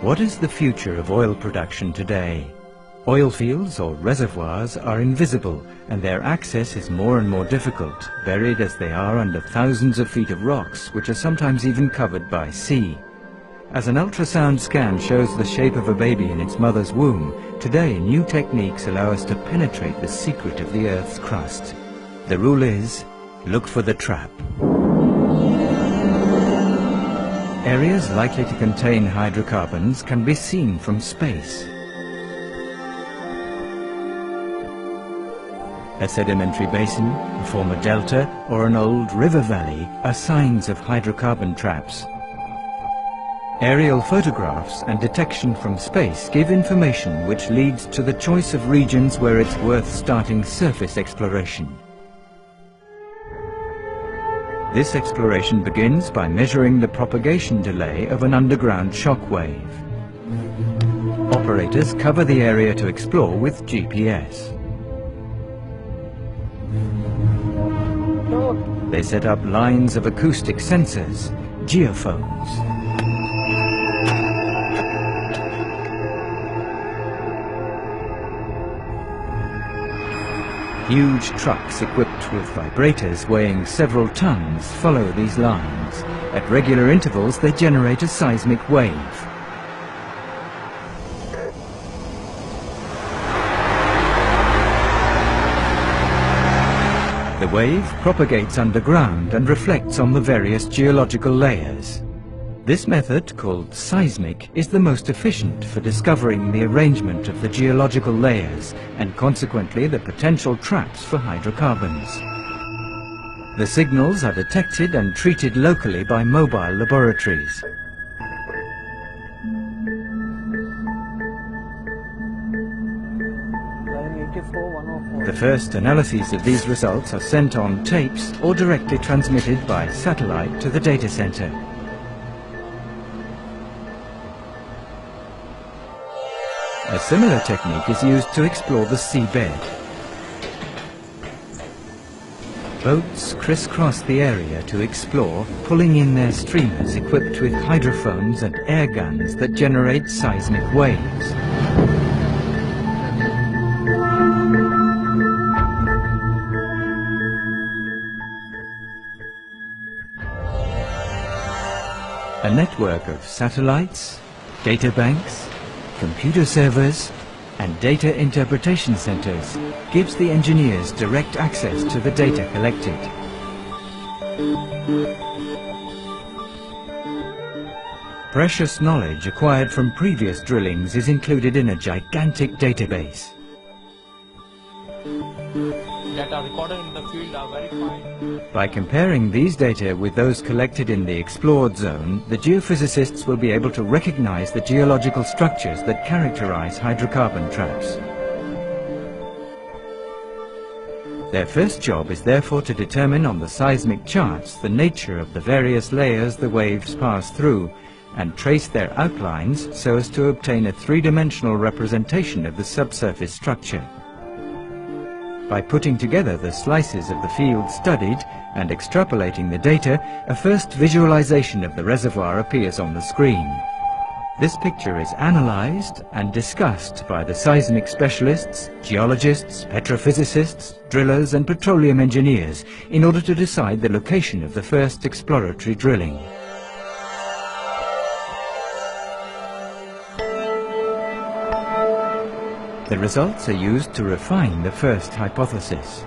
What is the future of oil production today? Oil fields or reservoirs are invisible, and their access is more and more difficult, buried as they are under thousands of feet of rocks, which are sometimes even covered by sea. As an ultrasound scan shows the shape of a baby in its mother's womb, today new techniques allow us to penetrate the secret of the Earth's crust. The rule is, look for the trap. Areas likely to contain hydrocarbons can be seen from space. A sedimentary basin, a former delta, or an old river valley are signs of hydrocarbon traps. Aerial photographs and detection from space give information which leads to the choice of regions where it's worth starting surface exploration. This exploration begins by measuring the propagation delay of an underground shock wave. Operators cover the area to explore with GPS. They set up lines of acoustic sensors, geophones. Huge trucks equipped with vibrators weighing several tons follow these lines. At regular intervals, they generate a seismic wave. The wave propagates underground and reflects on the various geological layers. This method, called seismic, is the most efficient for discovering the arrangement of the geological layers and consequently the potential traps for hydrocarbons. The signals are detected and treated locally by mobile laboratories. The first analyses of these results are sent on tapes or directly transmitted by satellite to the data center. A similar technique is used to explore the seabed. Boats crisscross the area to explore, pulling in their streamers equipped with hydrophones and air guns that generate seismic waves. A network of satellites, data banks, computer servers and data interpretation centers gives the engineers direct access to the data collected. Precious knowledge acquired from previous drillings is included in a gigantic database. Data recorded in the field are very fine. By comparing these data with those collected in the explored zone, the geophysicists will be able to recognize the geological structures that characterize hydrocarbon traps. Their first job is therefore to determine on the seismic charts the nature of the various layers the waves pass through and trace their outlines so as to obtain a three-dimensional representation of the subsurface structure. By putting together the slices of the field studied and extrapolating the data, a first visualization of the reservoir appears on the screen. This picture is analyzed and discussed by the seismic specialists, geologists, petrophysicists, drillers and petroleum engineers in order to decide the location of the first exploratory drilling. The results are used to refine the first hypothesis.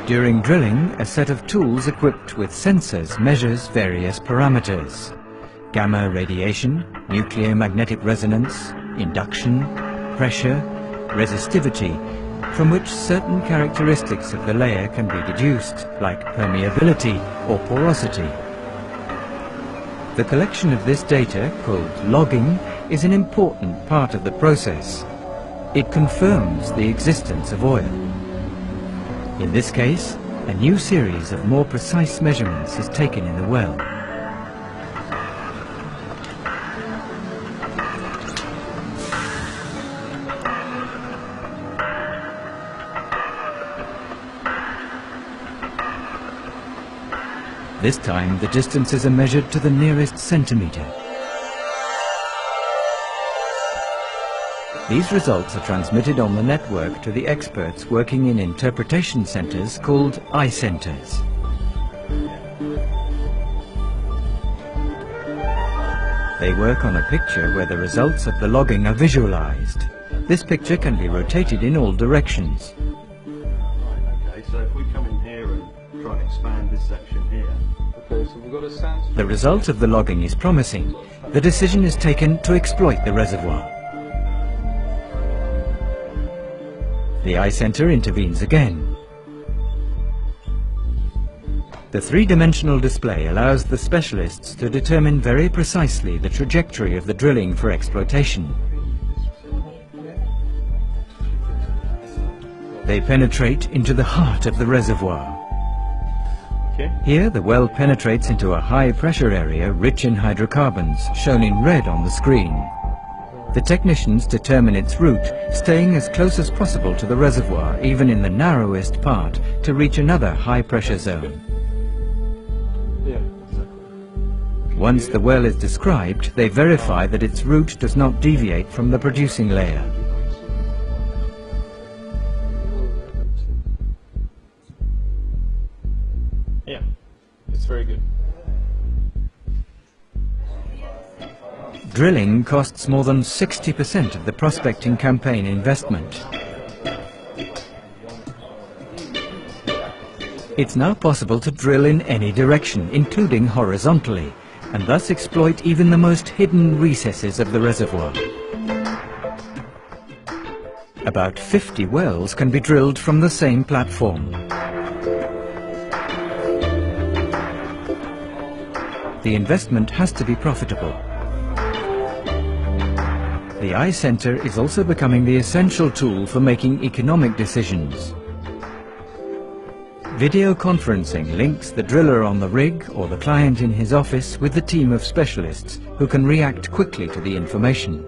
During drilling, a set of tools equipped with sensors measures various parameters: gamma radiation, nuclear magnetic resonance, induction, pressure, resistivity, from which certain characteristics of the layer can be deduced, like permeability or porosity. The collection of this data, called logging, is an important part of the process. It confirms the existence of oil. In this case, a new series of more precise measurements is taken in the well. This time the distances are measured to the nearest centimetre. These results are transmitted on the network to the experts working in interpretation centres called I-centres. They work on a picture where the results of the logging are visualised. This picture can be rotated in all directions. Okay, so if we come in here and try and expand this section here. Okay, so we've got a sand. The result of the logging is promising. The decision is taken to exploit the reservoir. The I-centre intervenes again. The three-dimensional display allows the specialists to determine very precisely the trajectory of the drilling for exploitation. They penetrate into the heart of the reservoir. Here the well penetrates into a high-pressure area rich in hydrocarbons, shown in red on the screen. The technicians determine its route, staying as close as possible to the reservoir, even in the narrowest part, to reach another high-pressure zone. Once the well is described, they verify that its route does not deviate from the producing layer. Yeah, it's very good. Drilling costs more than 60% of the prospecting campaign investment. It's now possible to drill in any direction, including horizontally, and thus exploit even the most hidden recesses of the reservoir. About 50 wells can be drilled from the same platform. The investment has to be profitable. The I-centre is also becoming the essential tool for making economic decisions. Video conferencing links the driller on the rig or the client in his office with the team of specialists who can react quickly to the information.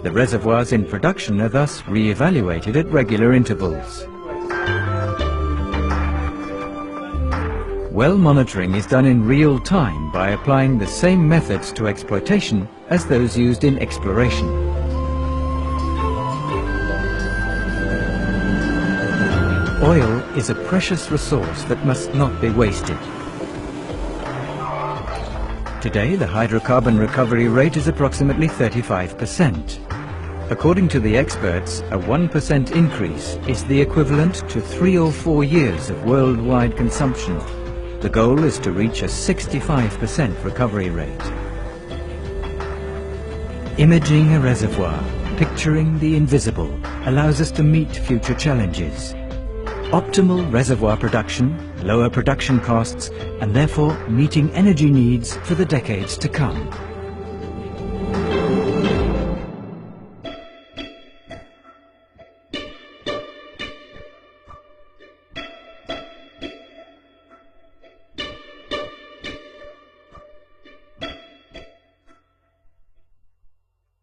The reservoirs in production are thus re-evaluated at regular intervals. Well monitoring is done in real time by applying the same methods to exploitation as those used in exploration. Oil is a precious resource that must not be wasted. Today, the hydrocarbon recovery rate is approximately 35%. According to the experts, a 1% increase is the equivalent to 3 or 4 years of worldwide consumption. The goal is to reach a 65% recovery rate. Imaging a reservoir, picturing the invisible, allows us to meet future challenges. Optimal reservoir production, lower production costs, and therefore meeting energy needs for the decades to come.